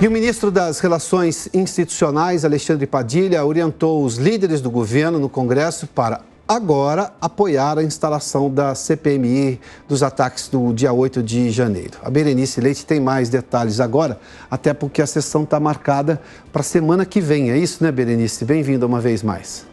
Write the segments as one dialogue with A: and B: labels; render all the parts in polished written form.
A: E o ministro das Relações Institucionais, Alexandre Padilha, orientou os líderes do governo no Congresso para agora apoiar a instalação da CPMI dos ataques do dia 8 de janeiro. A Berenice Leite tem mais detalhes agora, até porque a sessão está marcada para a semana que vem. É isso, né, Berenice? Bem-vinda uma vez mais.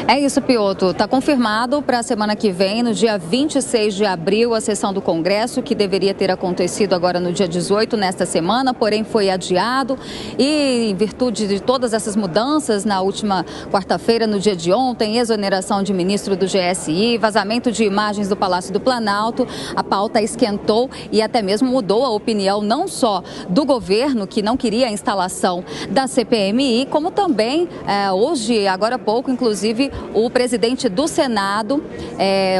B: É isso, Piotr. Está confirmado para a semana que vem, no dia 26 de abril, a sessão do Congresso, que deveria ter acontecido agora no dia 18, nesta semana, porém foi adiado. E em virtude de todas essas mudanças, na última quarta-feira, no dia de ontem, exoneração de ministro do GSI, vazamento de imagens do Palácio do Planalto, a pauta esquentou e até mesmo mudou a opinião não só do governo, que não queria a instalação da CPMI, como também, hoje, agora há pouco, inclusive, o presidente do Senado,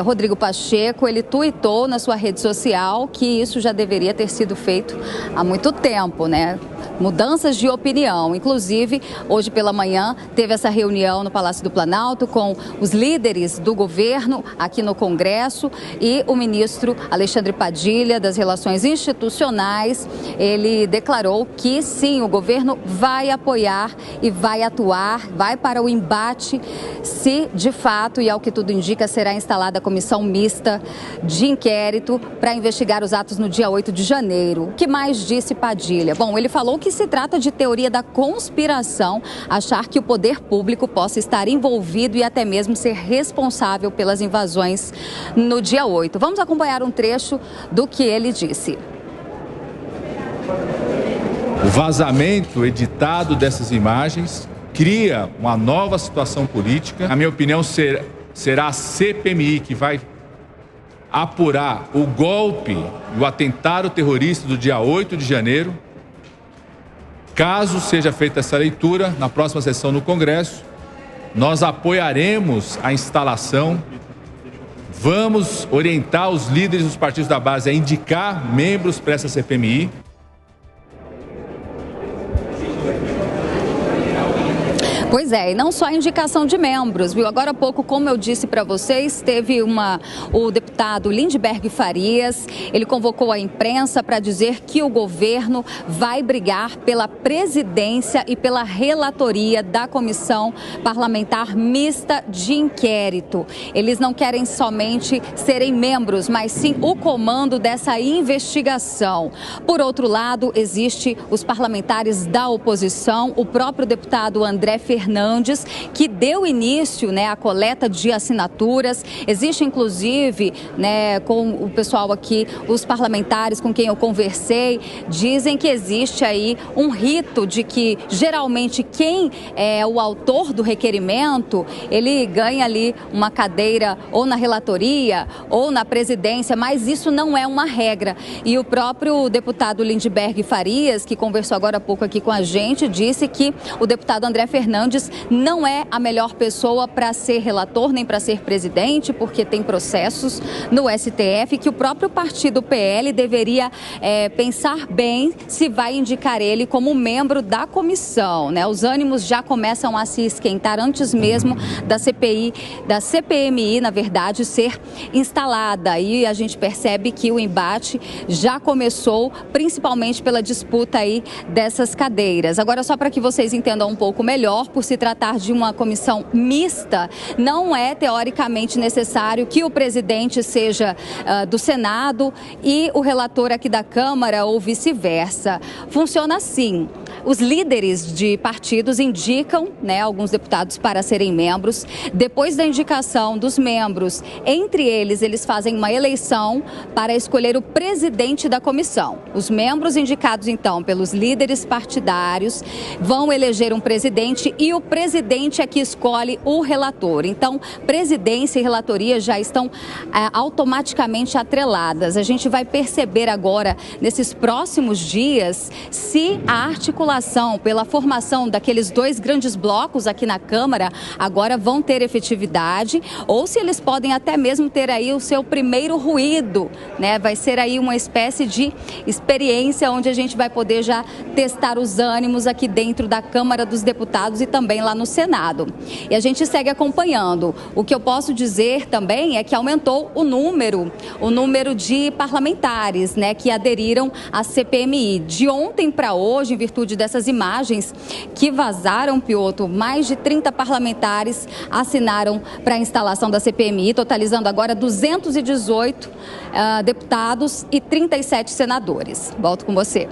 B: Rodrigo Pacheco, ele tuitou na sua rede social que isso já deveria ter sido feito há muito tempo, né? Mudanças de opinião. Inclusive, hoje pela manhã, teve essa reunião no Palácio do Planalto com os líderes do governo aqui no Congresso e o ministro Alexandre Padilha, das Relações Institucionais. Ele declarou que sim, o governo vai apoiar e vai atuar, vai para o embate se de fato, e ao que tudo indica, será instalada a comissão mista de inquérito para investigar os atos no dia 8 de janeiro. O que mais disse Padilha? Bom, ele falou que se trata de teoria da conspiração, achar que o poder público possa estar envolvido e até mesmo ser responsável pelas invasões no dia 8. Vamos acompanhar um trecho do que ele disse.
C: O vazamento editado dessas imagens cria uma nova situação política. Na minha opinião, será a CPMI que vai apurar o golpe e o atentado terrorista do dia 8 de janeiro. Caso seja feita essa leitura, na próxima sessão no Congresso, nós apoiaremos a instalação. Vamos orientar os líderes dos partidos da base a indicar membros para essa CPMI.
B: Pois é, e não só a indicação de membros, viu? Agora há pouco, como eu disse para vocês, teve o deputado Lindbergh Farias, ele convocou a imprensa para dizer que o governo vai brigar pela presidência e pela relatoria da Comissão Parlamentar Mista de Inquérito. Eles não querem somente serem membros, mas sim o comando dessa investigação. Por outro lado, existe os parlamentares da oposição, o próprio deputado André Fernandes, que deu início, à coleta de assinaturas. Existe, inclusive, com o pessoal aqui, os parlamentares com quem eu conversei, dizem que existe aí um rito de que, geralmente, quem é o autor do requerimento, ele ganha ali uma cadeira ou na relatoria ou na presidência, mas isso não é uma regra. E o próprio deputado Lindbergh Farias, que conversou agora há pouco aqui com a gente, disse que o deputado André Fernandes não é a melhor pessoa para ser relator nem para ser presidente, porque tem processos no STF, que o próprio partido PL deveria pensar bem se vai indicar ele como membro da comissão, Os ânimos já começam a se esquentar antes mesmo da CPMI, na verdade, ser instalada. E a gente percebe que o embate já começou, principalmente pela disputa aí dessas cadeiras. Agora, só para que vocês entendam um pouco melhor, por se tratar de uma comissão mista, não é teoricamente necessário que o presidente seja do Senado e o relator aqui da Câmara ou vice-versa. Funciona assim. Os líderes de partidos indicam, alguns deputados para serem membros. Depois da indicação dos membros, entre eles fazem uma eleição para escolher o presidente da comissão. Os membros indicados, então, pelos líderes partidários vão eleger um presidente e o presidente é que escolhe o relator. Então, presidência e relatoria já estão automaticamente atreladas. A gente vai perceber agora, nesses próximos dias, se a articulação articulação, pela formação daqueles dois grandes blocos aqui na Câmara, agora vão ter efetividade, ou se eles podem até mesmo ter aí o seu primeiro ruído, né? Vai ser aí uma espécie de experiência onde a gente vai poder já testar os ânimos aqui dentro da Câmara dos Deputados e também lá no Senado. E a gente segue acompanhando. O que eu posso dizer também é que aumentou o número de parlamentares, né, que aderiram à CPMI. De ontem para hoje, em virtude dessas imagens que vazaram, Piotr, mais de 30 parlamentares assinaram para a instalação da CPMI, totalizando agora 218 deputados e 37 senadores. Volto com você.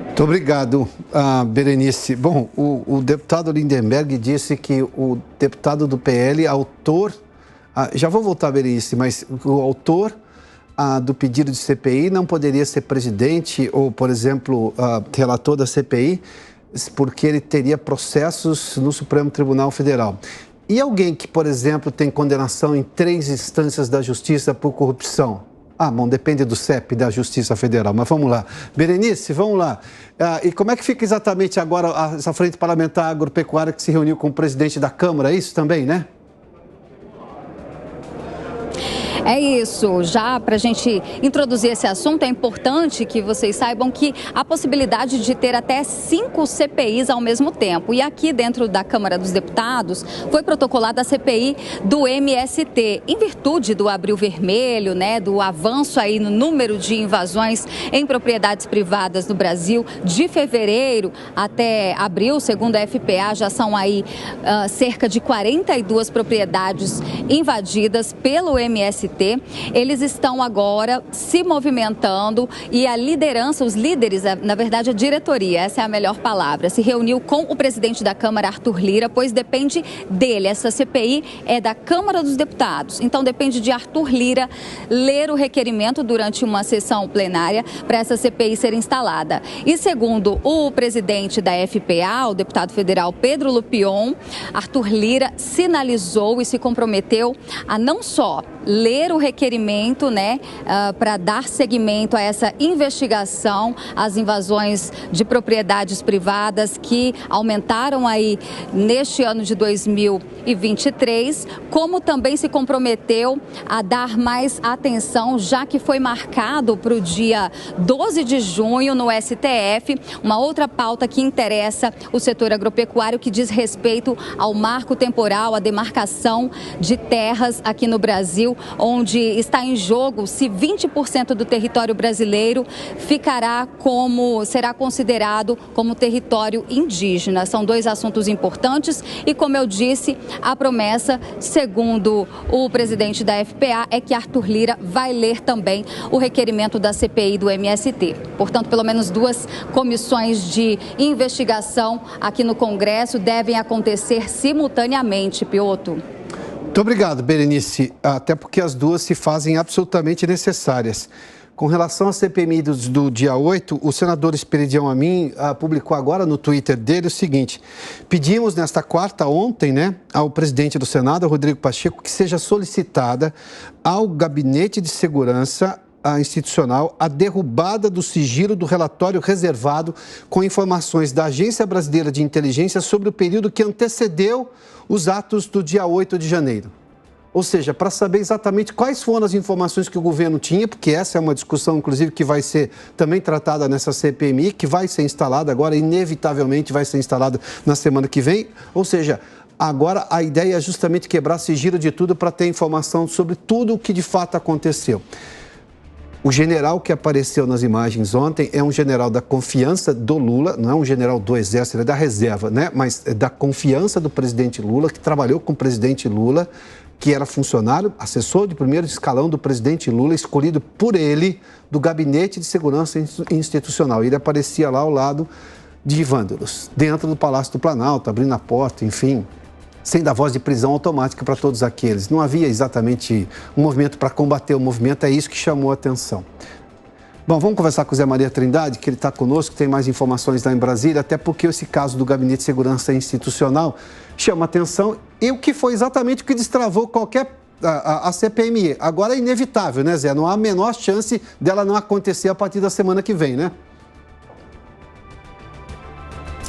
A: Muito obrigado, Berenice. Bom, o deputado Lindenberg disse que o deputado do PL, autor, já vou voltar, Berenice, mas o autor do pedido de CPI não poderia ser presidente ou, por exemplo, relator da CPI, porque ele teria processos no Supremo Tribunal Federal. E alguém que, por exemplo, tem condenação em 3 instâncias da Justiça por corrupção? Bom, depende do CEP, da Justiça Federal, mas vamos lá. Berenice, vamos lá. E como é que fica exatamente agora essa frente parlamentar agropecuária que se reuniu com o presidente da Câmara? É isso também, né?
B: É isso, já para a gente introduzir esse assunto, é importante que vocês saibam que há possibilidade de ter até 5 CPIs ao mesmo tempo. E aqui dentro da Câmara dos Deputados foi protocolada a CPI do MST, em virtude do Abril Vermelho, né, do avanço aí no número de invasões em propriedades privadas no Brasil. De fevereiro até abril, segundo a FPA, já são aí cerca de 42 propriedades invadidas pelo MST. Eles estão agora se movimentando e a liderança, os líderes, na verdade a diretoria, essa é a melhor palavra, se reuniu com o presidente da Câmara, Arthur Lira, pois depende dele. Essa CPI é da Câmara dos Deputados, então depende de Arthur Lira ler o requerimento durante uma sessão plenária para essa CPI ser instalada. E segundo o presidente da FPA, o deputado federal Pedro Lupion, Arthur Lira sinalizou e se comprometeu a não só ler o requerimento, né, para dar seguimento a essa investigação, às invasões de propriedades privadas que aumentaram aí neste ano de 2023, como também se comprometeu a dar mais atenção, já que foi marcado para o dia 12 de junho no STF, uma outra pauta que interessa o setor agropecuário, que diz respeito ao marco temporal, à demarcação de terras aqui no Brasil, onde está em jogo se 20% do território brasileiro será considerado como território indígena. São 2 assuntos importantes e, como eu disse, a promessa, segundo o presidente da FPA, é que Arthur Lira vai ler também o requerimento da CPI do MST. Portanto, pelo menos 2 comissões de investigação aqui no Congresso devem acontecer simultaneamente, Piotr.
A: Muito obrigado, Berenice, até porque as 2 se fazem absolutamente necessárias. Com relação à CPMI do dia 8, o senador Esperidião Amin publicou agora no Twitter dele o seguinte: pedimos nesta quarta, ontem, né, ao presidente do Senado, Rodrigo Pacheco, que seja solicitada ao Gabinete de Segurança Institucional a derrubada do sigilo do relatório reservado com informações da Agência Brasileira de Inteligência sobre o período que antecedeu os atos do dia 8 de janeiro. Ou seja, para saber exatamente quais foram as informações que o governo tinha, porque essa é uma discussão, inclusive, que vai ser também tratada nessa CPMI, que vai ser instalada agora, inevitavelmente vai ser instalada na semana que vem. Ou seja, agora a ideia é justamente quebrar sigilo de tudo para ter informação sobre tudo o que de fato aconteceu. O general que apareceu nas imagens ontem é um general da confiança do Lula, não é um general do Exército, ele é da reserva, né? Mas é da confiança do presidente Lula, que trabalhou com o presidente Lula, que era funcionário, assessor de primeiro escalão do presidente Lula, escolhido por ele do Gabinete de Segurança Institucional. Ele aparecia lá ao lado de vândalos, dentro do Palácio do Planalto, abrindo a porta, enfim, sem dar voz de prisão automática para todos aqueles. Não havia exatamente um movimento para combater o movimento, é isso que chamou a atenção. Bom, vamos conversar com o Zé Maria Trindade, que ele está conosco, tem mais informações lá em Brasília, até porque esse caso do Gabinete de Segurança Institucional chama atenção e o que foi exatamente o que destravou a CPMI. Agora é inevitável, né, Zé? Não há a menor chance dela não acontecer a partir da semana que vem, né?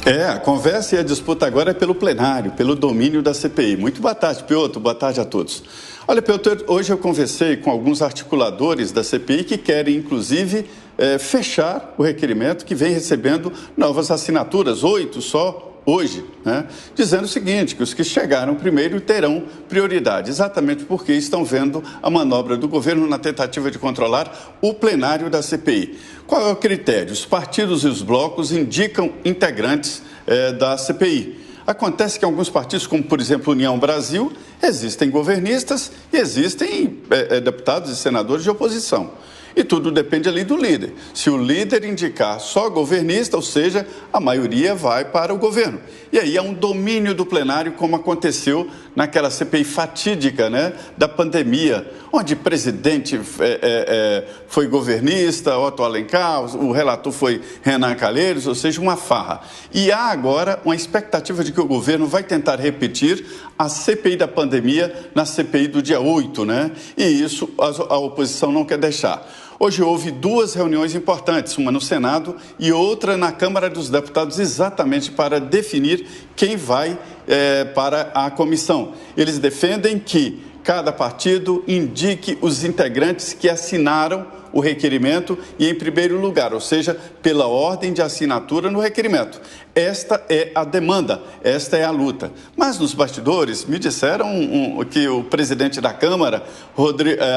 D: A conversa e a disputa agora é pelo plenário, pelo domínio da CPI. Muito boa tarde, Piotr. Boa tarde a todos. Olha, Piotr, hoje eu conversei com alguns articuladores da CPI que querem, inclusive, fechar o requerimento que vem recebendo novas assinaturas, 8 só hoje, né? Dizendo o seguinte, que os que chegaram primeiro terão prioridade, exatamente porque estão vendo a manobra do governo na tentativa de controlar o plenário da CPI. Qual é o critério? Os partidos e os blocos indicam integrantes da CPI. Acontece que em alguns partidos, como por exemplo União Brasil, existem governistas e existem deputados e senadores de oposição. E tudo depende ali do líder. Se o líder indicar só governista, ou seja, a maioria vai para o governo. E aí há um domínio do plenário, como aconteceu naquela CPI fatídica, né, da pandemia, onde o presidente foi governista, Otto Alencar, o relator foi Renan Calheiros, ou seja, uma farra. E há agora uma expectativa de que o governo vai tentar repetir a CPI da pandemia na CPI do dia 8, né? E isso a oposição não quer deixar. Hoje houve 2 reuniões importantes, uma no Senado e outra na Câmara dos Deputados, exatamente para definir quem vai para a comissão. Eles defendem que cada partido indique os integrantes que assinaram o requerimento e em primeiro lugar, ou seja, pela ordem de assinatura no requerimento. Esta é a demanda, esta é a luta. Mas nos bastidores me disseram que o presidente da Câmara,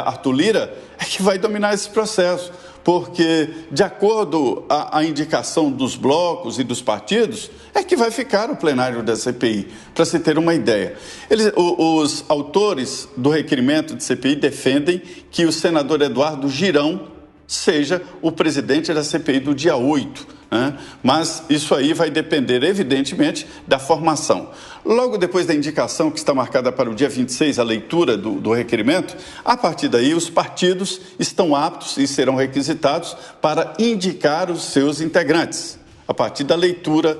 D: Arthur Lira, é que vai dominar esse processo, porque de acordo à indicação dos blocos e dos partidos, é que vai ficar o plenário da CPI, para se ter uma ideia. Os autores do requerimento de CPI defendem que o senador Eduardo Girão seja o presidente da CPI do dia 8, né? Mas isso aí vai depender, evidentemente, da formação. Logo depois da indicação, que está marcada para o dia 26, a leitura do requerimento, a partir daí os partidos estão aptos e serão requisitados para indicar os seus integrantes, a partir da leitura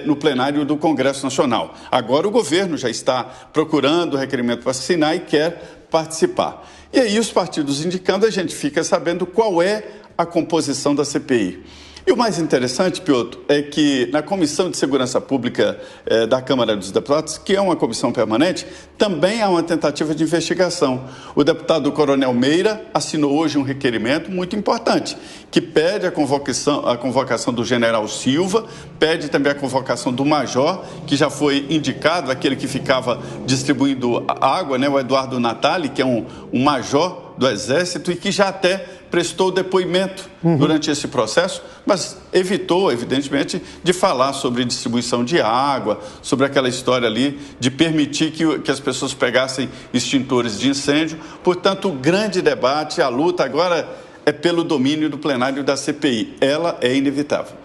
D: no plenário do Congresso Nacional. Agora o governo já está procurando o requerimento para assinar e quer participar. E aí os partidos indicando, a gente fica sabendo qual é a composição da CPI. E o mais interessante, Piotr, é que na Comissão de Segurança Pública da Câmara dos Deputados, que é uma comissão permanente, também há uma tentativa de investigação. O deputado Coronel Meira assinou hoje um requerimento muito importante, que pede a convocação do general Silva, pede também a convocação do major, que já foi indicado, aquele que ficava distribuindo água, né, o Eduardo Natali, que é um major do Exército e que já até prestou depoimento durante esse processo, mas evitou, evidentemente, de falar sobre distribuição de água, sobre aquela história ali de permitir que as pessoas pegassem extintores de incêndio. Portanto, o grande debate, a luta agora é pelo domínio do plenário da CPI. Ela é inevitável.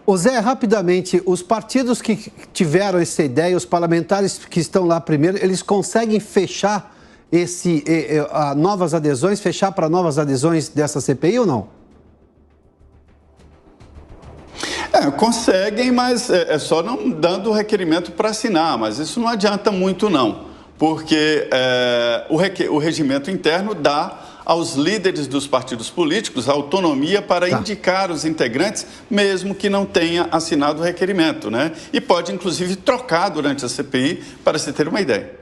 A: Ô Zé, rapidamente, os partidos que tiveram essa ideia, os parlamentares que estão lá primeiro, eles conseguem fechar novas adesões, fechar para novas adesões dessa CPI ou não?
D: Conseguem, mas é só não dando o requerimento para assinar, mas isso não adianta muito não, porque o regimento interno dá aos líderes dos partidos políticos a autonomia para indicar os integrantes, mesmo que não tenha assinado o requerimento, né? E pode, inclusive, trocar durante a CPI, para se ter uma ideia.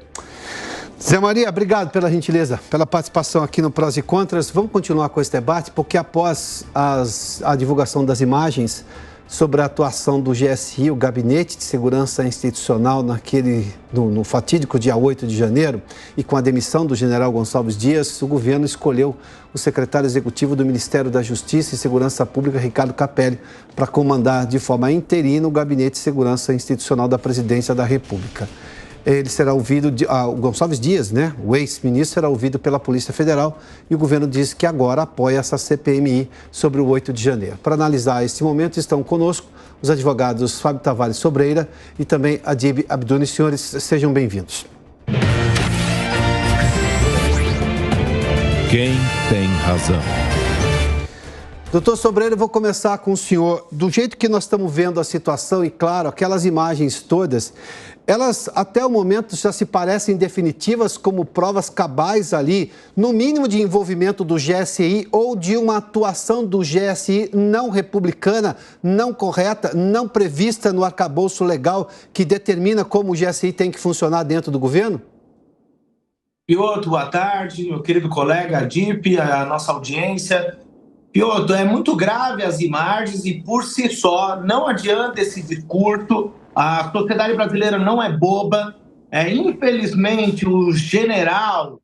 A: Zé Maria, obrigado pela gentileza, pela participação aqui no Prós e Contras. Vamos continuar com esse debate, porque após a divulgação das imagens sobre a atuação do GSI, o Gabinete de Segurança Institucional, no fatídico dia 8 de janeiro, e com a demissão do general Gonçalves Dias, o governo escolheu o secretário executivo do Ministério da Justiça e Segurança Pública, Ricardo Capelli, para comandar de forma interina o Gabinete de Segurança Institucional da Presidência da República. Ele será ouvido, o Gonçalves Dias, né, o ex-ministro, será ouvido pela Polícia Federal e o governo diz que agora apoia essa CPMI sobre o 8 de janeiro. Para analisar este momento estão conosco os advogados Fábio Tavares Sobreira e também Adib Abduni. Senhores, sejam bem-vindos.
E: Quem tem razão?
A: Doutor Sobreiro, eu vou começar com o senhor. Do jeito que nós estamos vendo a situação, e claro, aquelas imagens todas, elas até o momento já se parecem definitivas como provas cabais ali, no mínimo de envolvimento do GSI ou de uma atuação do GSI não republicana, não correta, não prevista no arcabouço legal que determina como o GSI tem que funcionar dentro do governo?
E: Piotr, boa tarde, meu querido colega Adip, a nossa audiência. Piotr, é muito grave as imagens e, por si só, não adianta esse discurso. A sociedade brasileira não é boba. Infelizmente, o general,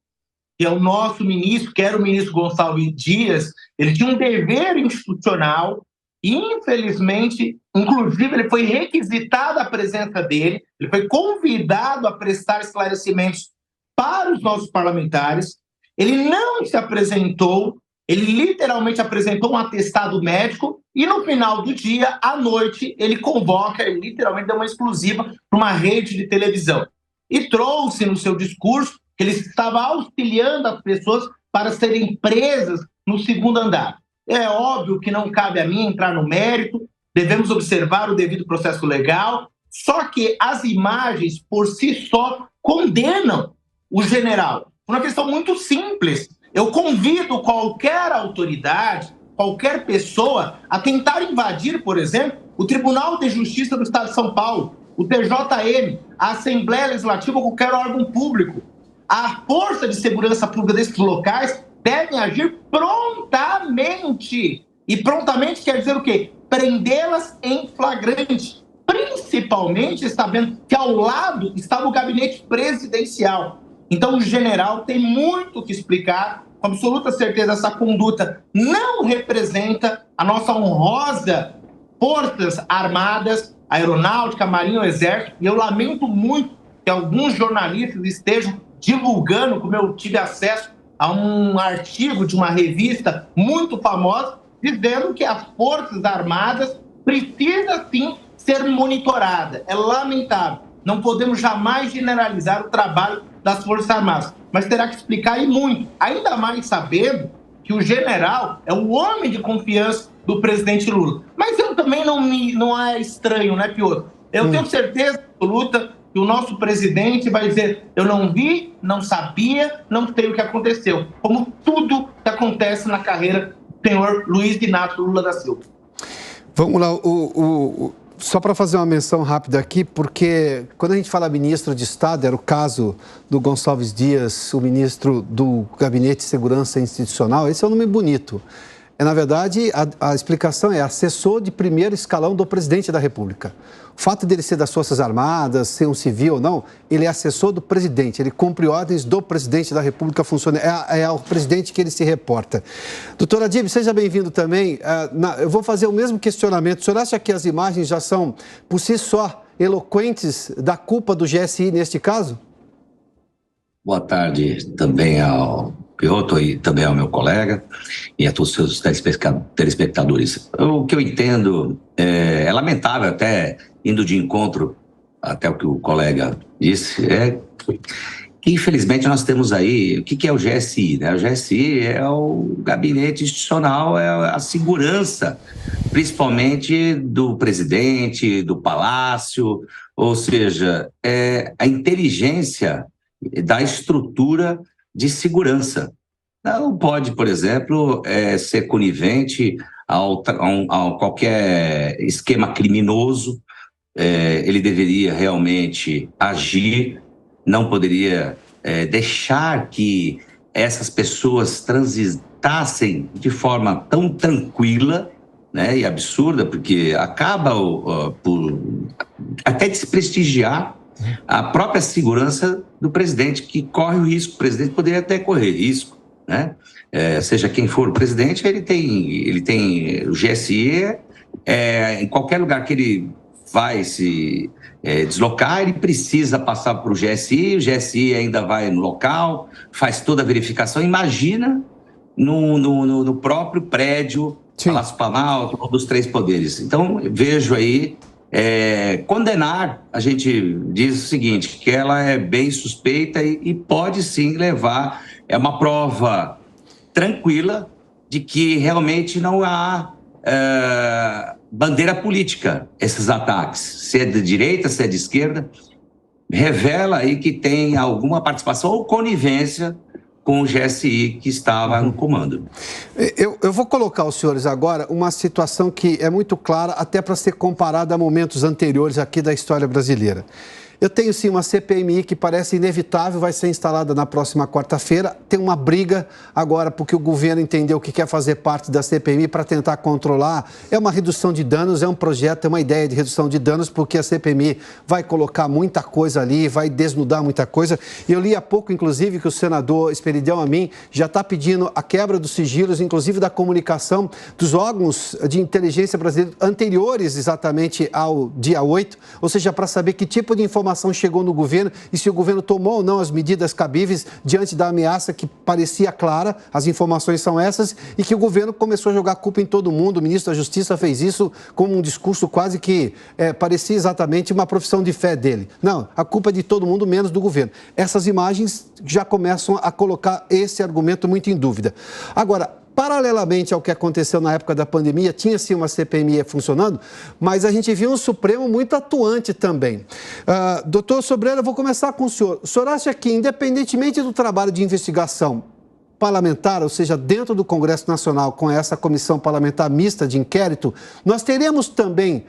E: que é o nosso ministro, que era o ministro Gonçalves Dias, ele tinha um dever institucional e, infelizmente, inclusive, ele foi requisitado a presença dele, ele foi convidado a prestar esclarecimentos para os nossos parlamentares. Ele não se apresentou. Ele literalmente apresentou um atestado médico e no final do dia, à noite, ele convoca, ele literalmente deu uma exclusiva para uma rede de televisão. E trouxe no seu discurso que ele estava auxiliando as pessoas para serem presas no segundo andar. É óbvio que não cabe a mim entrar no mérito, devemos observar o devido processo legal, só que as imagens por si só condenam o general. Uma questão muito simples. Eu convido qualquer autoridade, qualquer pessoa a tentar invadir, por exemplo, o Tribunal de Justiça do Estado de São Paulo, o TJM, a Assembleia Legislativa ou qualquer órgão público. A Força de Segurança Pública desses locais deve agir prontamente. E prontamente quer dizer o quê? Prendê-las em flagrante. Principalmente sabendo que ao lado estava o gabinete presidencial. Então, o general tem muito que explicar. Com absoluta certeza, essa conduta não representa a nossa honrosa Forças Armadas, Aeronáutica, Marinha ou Exército. E eu lamento muito que alguns jornalistas estejam divulgando, como eu tive acesso a um artigo de uma revista muito famosa, dizendo que as Forças Armadas precisam, sim, ser monitorada. É lamentável. Não podemos jamais generalizar o trabalho das Forças Armadas, mas terá que explicar e muito, ainda mais sabendo que o general é o homem de confiança do presidente Lula. Mas eu também não é estranho, né, Piotr? Eu tenho certeza absoluta que o nosso presidente vai dizer: eu não vi, não sabia, não sei o que aconteceu, como tudo que acontece na carreira do senhor Luiz Inácio Lula da Silva.
A: Vamos lá, só para fazer uma menção rápida aqui, porque quando a gente fala ministro de Estado, era o caso do Gonçalves Dias, o ministro do Gabinete de Segurança Institucional, esse é um nome bonito. Na verdade, a explicação é assessor de primeiro escalão do presidente da República. O fato dele ser das Forças Armadas, ser um civil ou não, ele é assessor do presidente, ele cumpre ordens do presidente da República, funciona, é ao presidente que ele se reporta. Doutor Adib, seja bem-vindo também. Eu vou fazer o mesmo questionamento. O senhor acha que as imagens já são, por si só, eloquentes da culpa do GSI neste caso?
F: Boa tarde também ao Piotr e também ao meu colega e a todos os seus telespectadores. O que eu entendo é lamentável, até indo de encontro até o que o colega disse, é que infelizmente nós temos aí, o que é o GSI, né? O GSI é o gabinete institucional, é a segurança, principalmente do presidente, do palácio, ou seja, é a inteligência da estrutura de segurança. Não pode, por exemplo, ser conivente a qualquer esquema criminoso. Ele deveria realmente agir, não poderia deixar que essas pessoas transitassem de forma tão tranquila, né, e absurda, porque acaba por até desprestigiar a própria segurança do presidente, que corre o risco. O presidente poderia até correr risco, né? Seja quem for o presidente, ele tem o GSI, em qualquer lugar que ele vai se deslocar, ele precisa passar para o GSI ainda vai no local, faz toda a verificação. Imagina no próprio prédio, sim, Palácio Planalto, dos três poderes. Então, vejo aí, condenar, a gente diz o seguinte, que ela é bem suspeita e pode sim levar, é uma prova tranquila de que realmente não há bandeira política esses ataques, se é de direita, se é de esquerda, revela aí que tem alguma participação ou conivência com o GSI que estava no comando.
A: Eu vou colocar aos senhores agora uma situação que é muito clara, até para ser comparada a momentos anteriores aqui da história brasileira. Eu tenho sim uma CPMI que parece inevitável, vai ser instalada na próxima quarta-feira. Tem uma briga agora porque o governo entendeu que quer fazer parte da CPMI para tentar controlar. É uma redução de danos, é um projeto, é uma ideia de redução de danos, porque a CPMI vai colocar muita coisa ali, vai desnudar muita coisa. E eu li há pouco, inclusive, que o senador Esperidião Amin já está pedindo a quebra dos sigilos, inclusive da comunicação dos órgãos de inteligência brasileiros anteriores exatamente ao dia 8, ou seja, para saber que tipo de informação chegou no governo e se o governo tomou ou não as medidas cabíveis diante da ameaça que parecia clara, as informações são essas, e que o governo começou a jogar culpa em todo mundo. O ministro da Justiça fez isso como um discurso quase que parecia exatamente uma profissão de fé dele. Não, a culpa é de todo mundo, menos do governo. Essas imagens já começam a colocar esse argumento muito em dúvida. Agora, paralelamente ao que aconteceu na época da pandemia, tinha sim uma CPMI funcionando, mas a gente viu um Supremo muito atuante também. Doutor Sobreira, eu vou começar com o senhor. O senhor acha que, independentemente do trabalho de investigação parlamentar, ou seja, dentro do Congresso Nacional, com essa comissão parlamentar mista de inquérito, nós teremos também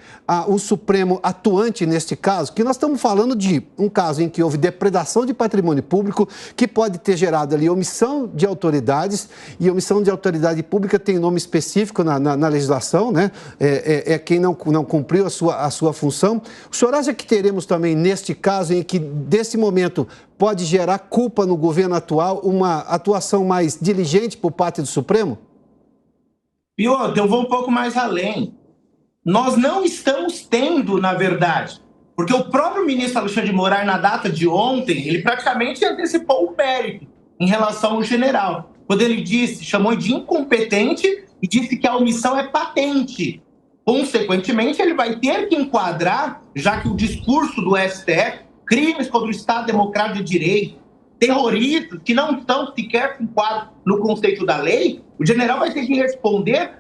A: um Supremo atuante neste caso, que nós estamos falando de um caso em que houve depredação de patrimônio público, que pode ter gerado ali omissão de autoridades, e omissão de autoridade pública tem nome específico na legislação, né? É quem não cumpriu a sua função. O senhor acha que teremos também, neste caso, em que, desse momento, pode gerar culpa no governo atual, uma atuação mais diligente por parte do Supremo?
E: Piotr, eu vou um pouco mais além. Nós não estamos tendo, na verdade, porque o próprio ministro Alexandre de Moraes, na data de ontem, ele praticamente antecipou o mérito em relação ao general, quando ele chamou de incompetente e disse que a omissão é patente. Consequentemente, ele vai ter que enquadrar, já que o discurso do STF, crimes contra o Estado Democrático de Direito, terroristas que não estão sequer enquadrados no conceito da lei, o general vai ter que responder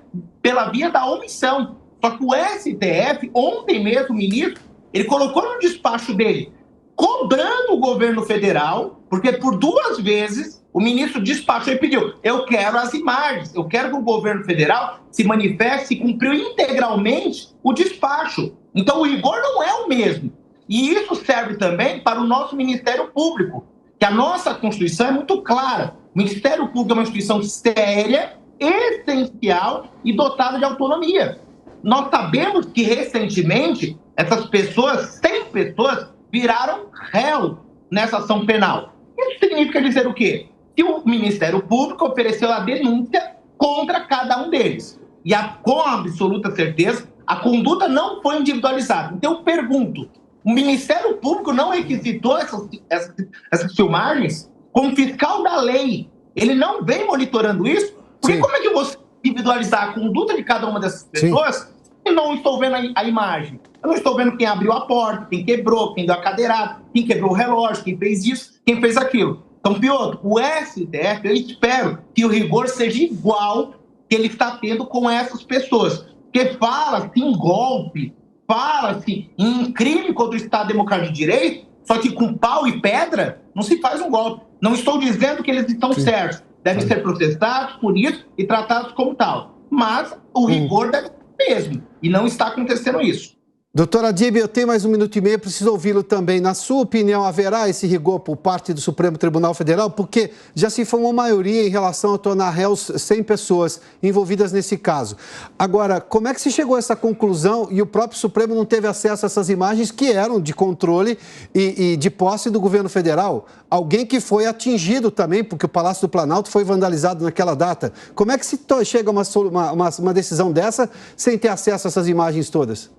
E: pela via da omissão. Só que o STF, ontem mesmo, o ministro, ele colocou no despacho dele, cobrando o governo federal, porque por 2 vezes o ministro despachou e pediu: eu quero as imagens, eu quero que o governo federal se manifeste e cumpriu integralmente o despacho. Então o rigor não é o mesmo. E isso serve também para o nosso Ministério Público, que a nossa Constituição é muito clara. O Ministério Público é uma instituição séria, essencial e dotada de autonomia. Nós sabemos que, recentemente, essas pessoas, 100 pessoas, viraram réu nessa ação penal. Isso significa dizer o quê? Que o Ministério Público ofereceu a denúncia contra cada um deles. E com absoluta certeza, a conduta não foi individualizada. Então, eu pergunto, o Ministério Público não requisitou essas filmagens como fiscal da lei. Ele não vem monitorando isso? Porque como é que você individualizar a conduta de cada uma dessas pessoas e não estou vendo a imagem? Eu não estou vendo quem abriu a porta, quem quebrou, quem deu a cadeirada, quem quebrou o relógio, quem fez isso, quem fez aquilo. Então, Piotr, o STF, eu espero que o rigor seja igual que ele está tendo com essas pessoas. Porque fala-se em golpe, fala-se em crime contra o Estado Democrático de Direito, só que com pau e pedra não se faz um golpe. Não estou dizendo que eles estão certos. Devem ser processados por isso e tratados como tal. Mas o rigor deve ser o mesmo. E não está acontecendo isso.
A: Doutora Adib, eu tenho mais 1 minuto e meio, preciso ouvi-lo também. Na sua opinião, haverá esse rigor por parte do Supremo Tribunal Federal? Porque já se formou maioria em relação a tornar réus 100 pessoas envolvidas nesse caso. Agora, como é que se chegou a essa conclusão e o próprio Supremo não teve acesso a essas imagens que eram de controle e de posse do governo federal? Alguém que foi atingido também, porque o Palácio do Planalto foi vandalizado naquela data. Como é que se chega a uma decisão dessa sem ter acesso a essas imagens todas?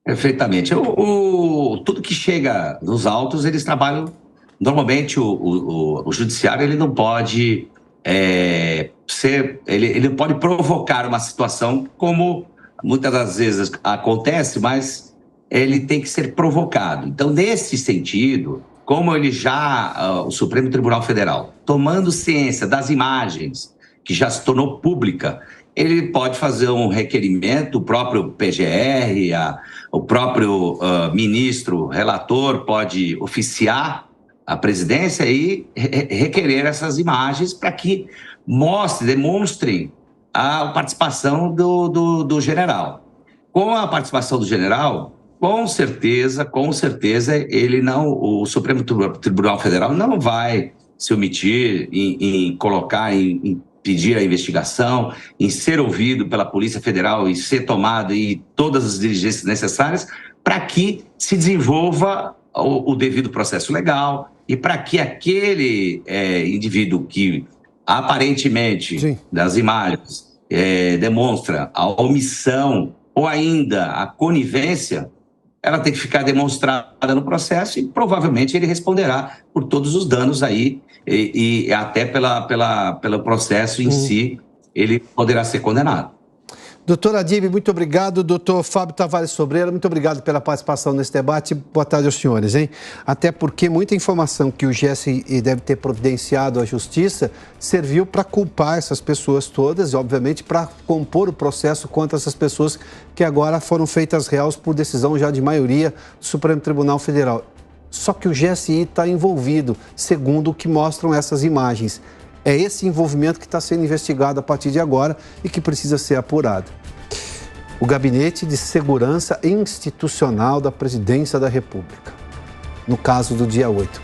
F: Perfeitamente. Tudo que chega nos autos, eles trabalham... Normalmente, o judiciário ele não pode ele não pode provocar uma situação como muitas das vezes acontece, mas ele tem que ser provocado. Então, nesse sentido, como o Supremo Tribunal Federal, tomando ciência das imagens que já se tornou pública, ele pode fazer um requerimento, o próprio PGR, o próprio ministro relator pode oficiar a presidência e requerer essas imagens para que demonstrem a participação do general. Com a participação do general, com certeza, o Supremo Tribunal Federal não vai se omitir em colocar, em pedir a investigação, em ser ouvido pela Polícia Federal e ser tomado e todas as diligências necessárias para que se desenvolva o devido processo legal e para que aquele indivíduo que aparentemente, sim, das imagens, demonstra a omissão ou ainda a conivência, ela tem que ficar demonstrada no processo e provavelmente ele responderá por todos os danos aí e até pelo processo em si, ele poderá ser condenado.
A: Doutor Adib, muito obrigado. Doutor Fábio Tavares Sobreira, muito obrigado pela participação nesse debate. Boa tarde aos senhores, hein? Até porque muita informação que o GSI deve ter providenciado à Justiça serviu para culpar essas pessoas todas e, obviamente, para compor o processo contra essas pessoas que agora foram feitas réus por decisão já de maioria do Supremo Tribunal Federal. Só que o GSI está envolvido, segundo o que mostram essas imagens. É esse envolvimento que está sendo investigado a partir de agora e que precisa ser apurado. O Gabinete de Segurança Institucional da Presidência da República, no caso do dia 8.